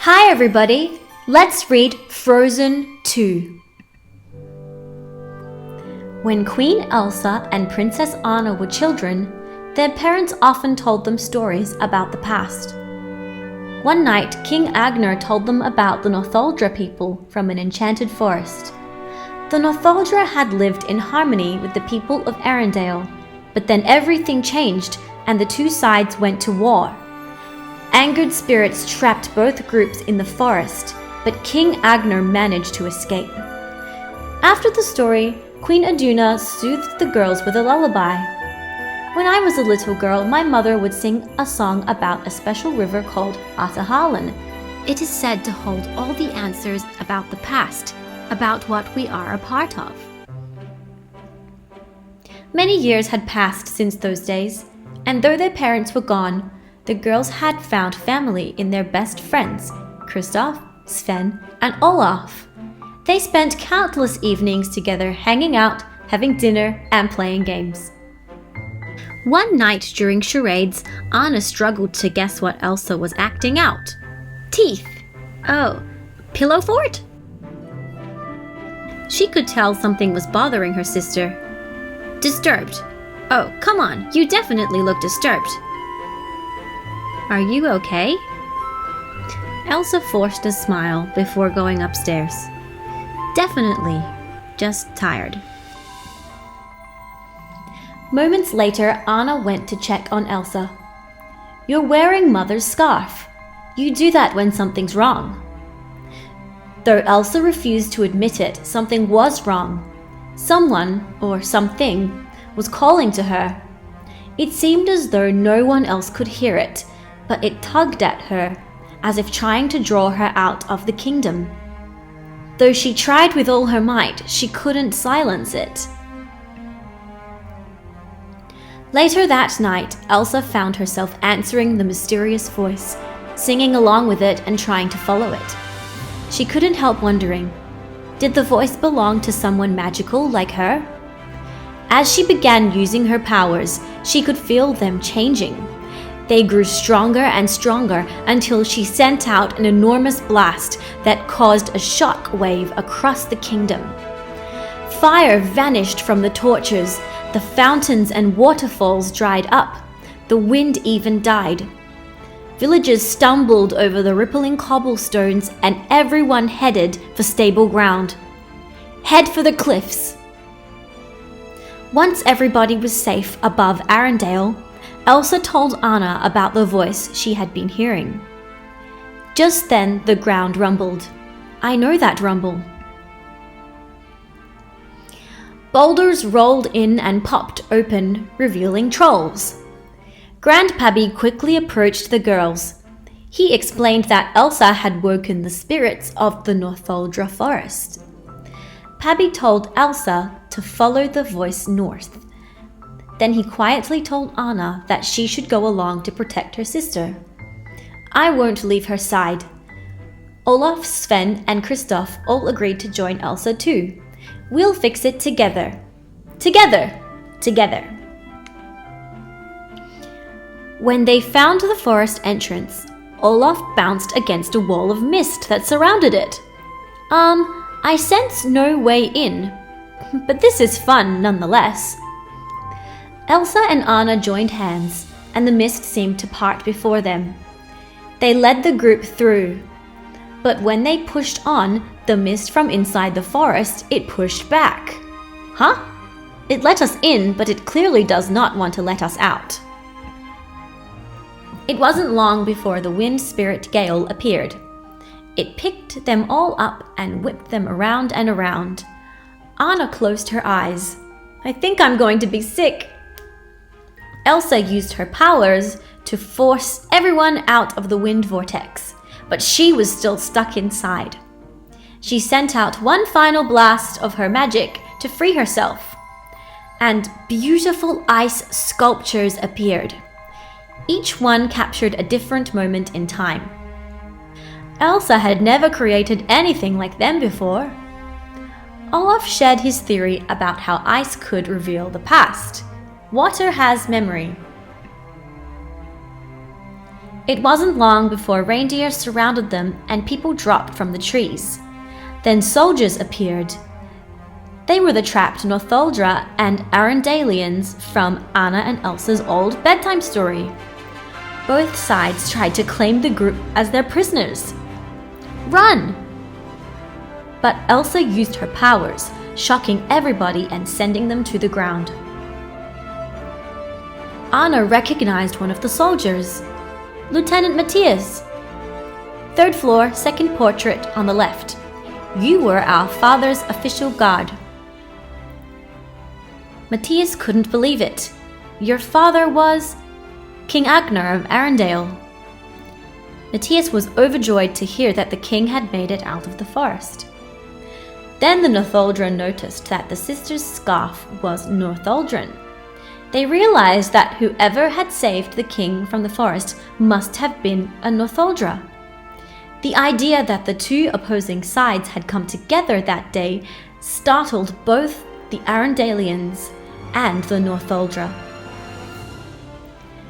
Hi everybody, let's read Frozen 2. When Queen Elsa and Princess Anna were children, their parents often told them stories about the past. One night, King Agnar told them about the Northuldra people from an enchanted forest. The Northuldra had lived in harmony with the people of Arendelle, but then everything changed and the two sides went to war. Angered spirits trapped both groups in the forest, but King Agnar managed to escape. After the story, Queen Iduna soothed the girls with a lullaby. When I was a little girl, my mother would sing a song about a special river called Atahalan. It is said to hold all the answers about the past, about what we are a part of. Many years had passed since those days, and though their parents were gone, the girls had found family in their best friends, Kristoff, Sven, and Olaf. They spent countless evenings together hanging out, having dinner, and playing games. One night during charades, Anna struggled to guess what Elsa was acting out. Teeth. Oh, pillow fort? She could tell something was bothering her sister. Disturbed. Oh, come on, you definitely look disturbed. Are you okay? Elsa forced a smile before going upstairs. Definitely, just tired. Moments later, Anna went to check on Elsa. You're wearing Mother's scarf. You do that when something's wrong. Though Elsa refused to admit it, something was wrong. Someone, or something, was calling to her. It seemed as though no one else could hear it, but it tugged at her, as if trying to draw her out of the kingdom. Though she tried with all her might, she couldn't silence it. Later that night, Elsa found herself answering the mysterious voice, singing along with it and trying to follow it. She couldn't help wondering, did the voice belong to someone magical like her? As she began using her powers, she could feel them changing. They grew stronger and stronger until she sent out an enormous blast that caused a shock wave across the kingdom. Fire vanished from the torches, the fountains and waterfalls dried up, the wind even died. Villagers stumbled over the rippling cobblestones and everyone headed for stable ground. Head for the cliffs! Once everybody was safe above Arendelle, Elsa told Anna about the voice she had been hearing. Just then the ground rumbled. I know that rumble. Boulders rolled in and popped open, revealing trolls. Grandpappy quickly approached the girls. He explained that Elsa had woken the spirits of the Northuldra forest. Pappy told Elsa to follow the voice north. Then he quietly told Anna that she should go along to protect her sister. I won't leave her side. Olaf, Sven, and Kristoff all agreed to join Elsa too. We'll fix it together. Together! Together! When they found the forest entrance, Olaf bounced against a wall of mist that surrounded it. I sense no way in, but this is fun nonetheless. Elsa and Anna joined hands, and the mist seemed to part before them. They led the group through, but when they pushed on the mist from inside the forest, it pushed back. Huh? It let us in, but it clearly does not want to let us out. It wasn't long before the wind spirit Gale appeared. It picked them all up and whipped them around and around. Anna closed her eyes. I think I'm going to be sick. Elsa used her powers to force everyone out of the wind vortex, but she was still stuck inside. She sent out one final blast of her magic to free herself, and beautiful ice sculptures appeared. Each one captured a different moment in time. Elsa had never created anything like them before. Olaf shared his theory about how ice could reveal the past. Water has memory. It wasn't long before reindeer surrounded them and people dropped from the trees. Then soldiers appeared. They were the trapped Northuldra and Arendalians from Anna and Elsa's old bedtime story. Both sides tried to claim the group as their prisoners. Run! But Elsa used her powers, shocking everybody and sending them to the ground. Anna recognized one of the soldiers, Lieutenant Matthias. Third floor, second portrait on the left. You were our father's official guard. Matthias couldn't believe it. Your father was King Agnar of Arendelle. Matthias was overjoyed to hear that the king had made it out of the forest. Then the Northuldra noticed that the sisters' scarf was Northuldran. They realized that whoever had saved the king from the forest must have been a Northuldra. The idea that the two opposing sides had come together that day startled both the Arendalians and the Northuldra.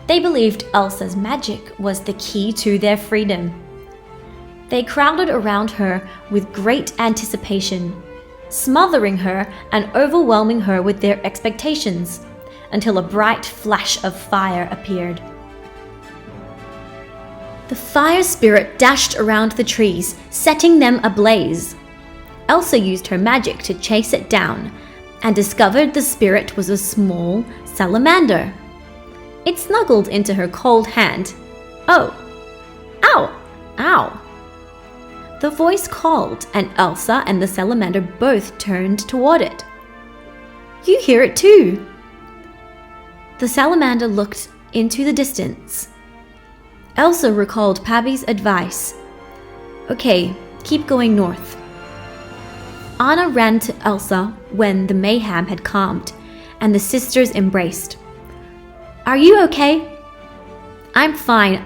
They believed Elsa's magic was the key to their freedom. They crowded around her with great anticipation, smothering her and overwhelming her with their expectations, until a bright flash of fire appeared. The fire spirit dashed around the trees, setting them ablaze. Elsa used her magic to chase it down, and discovered the spirit was a small salamander. It snuggled into her cold hand. Oh! Ow! Ow! The voice called, and Elsa and the salamander both turned toward it. You hear it too! The salamander looked into the distance. Elsa recalled Pabby's advice. Okay, keep going north. Anna ran to Elsa when the mayhem had calmed, and the sisters embraced. Are you okay? I'm fine,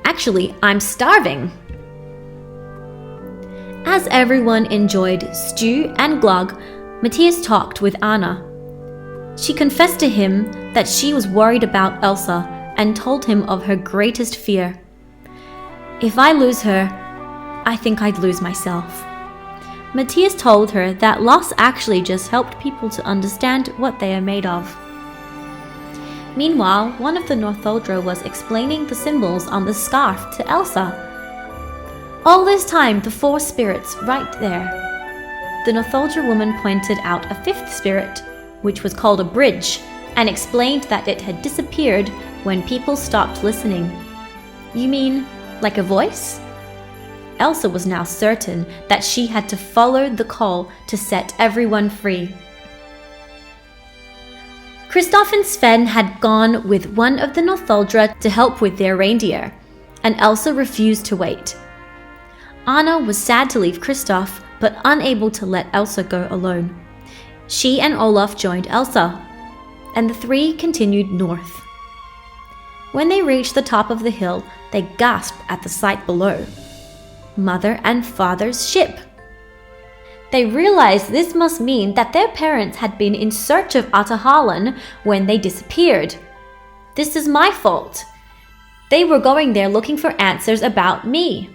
Actually, I'm starving. As everyone enjoyed stew and glog, Matthias talked with Anna. She confessed to him that she was worried about Elsa and told him of her greatest fear. If I lose her, I think I'd lose myself. Matthias told her that loss actually just helped people to understand what they are made of. Meanwhile, one of the Northuldra was explaining the symbols on the scarf to Elsa. All this time, the four spirits right there. The Northuldra woman pointed out a fifth spirit, which was called a bridge, and explained that it had disappeared when people stopped listening. You mean, like a voice? Elsa was now certain that she had to follow the call to set everyone free. Kristoff and Sven had gone with one of the Northuldra to help with their reindeer, and Elsa refused to wait. Anna was sad to leave Kristoff, but unable to let Elsa go alone. She and Olaf joined Elsa, and the three continued north. When they reached the top of the hill, they gasped at the sight below. Mother and father's ship. They realized this must mean that their parents had been in search of Atahalan when they disappeared. This is my fault. They were going there looking for answers about me.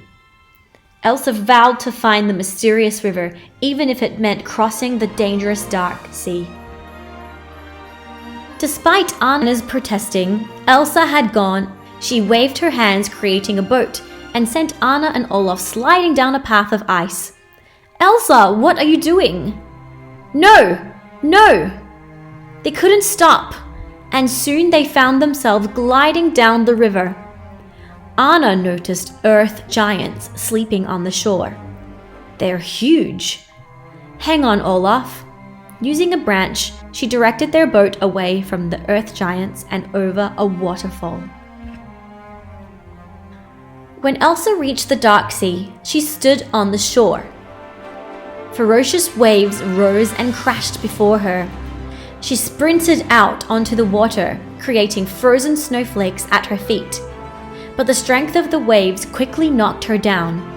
Elsa vowed to find the mysterious river, even if it meant crossing the dangerous dark sea. Despite Anna's protesting, Elsa had gone. She waved her hands, creating a boat, and sent Anna and Olaf sliding down a path of ice. Elsa, what are you doing? No! No! They couldn't stop, and soon they found themselves gliding down the river. Anna noticed earth giants sleeping on the shore. They're huge. Hang on, Olaf. Using a branch, she directed their boat away from the earth giants and over a waterfall. When Elsa reached the dark sea, she stood on the shore. Ferocious waves rose and crashed before her. She sprinted out onto the water, creating frozen snowflakes at her feet. But the strength of the waves quickly knocked her down.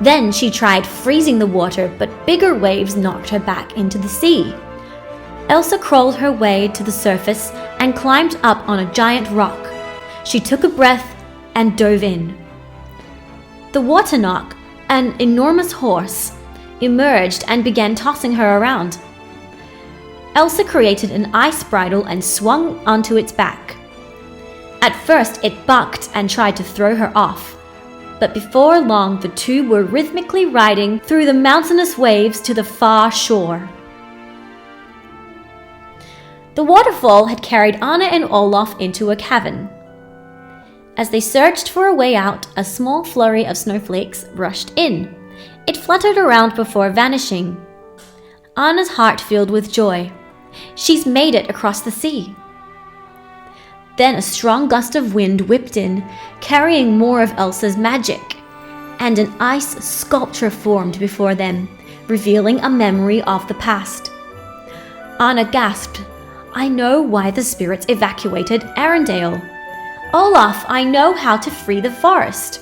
Then she tried freezing the water, but bigger waves knocked her back into the sea. Elsa crawled her way to the surface and climbed up on a giant rock. She took a breath and dove in. The Waternock, an enormous horse, emerged and began tossing her around. Elsa created an ice bridle and swung onto its back. At first, it bucked and tried to throw her off, but before long the two were rhythmically riding through the mountainous waves to the far shore. The waterfall had carried Anna and Olaf into a cavern. As they searched for a way out, a small flurry of snowflakes rushed in. It fluttered around before vanishing. Anna's heart filled with joy. She's made it across the sea. Then a strong gust of wind whipped in, carrying more of Elsa's magic, and an ice sculpture formed before them, revealing a memory of the past. Anna gasped, "I know why the spirits evacuated Arendelle. Olaf, I know how to free the forest."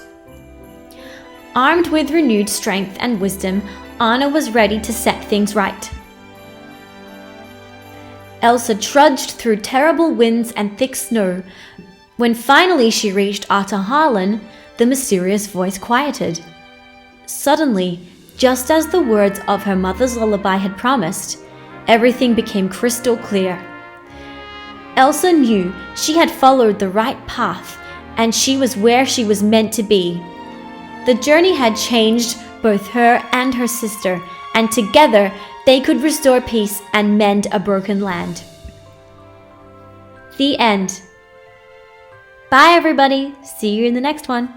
Armed with renewed strength and wisdom, Anna was ready to set things right. Elsa trudged through terrible winds and thick snow. When finally she reached Atahalan, the mysterious voice quieted. Suddenly, just as the words of her mother's lullaby had promised, everything became crystal clear. Elsa knew she had followed the right path, and she was where she was meant to be. The journey had changed both her and her sister, and together they could restore peace and mend a broken land. The end. Bye everybody. See you in the next one.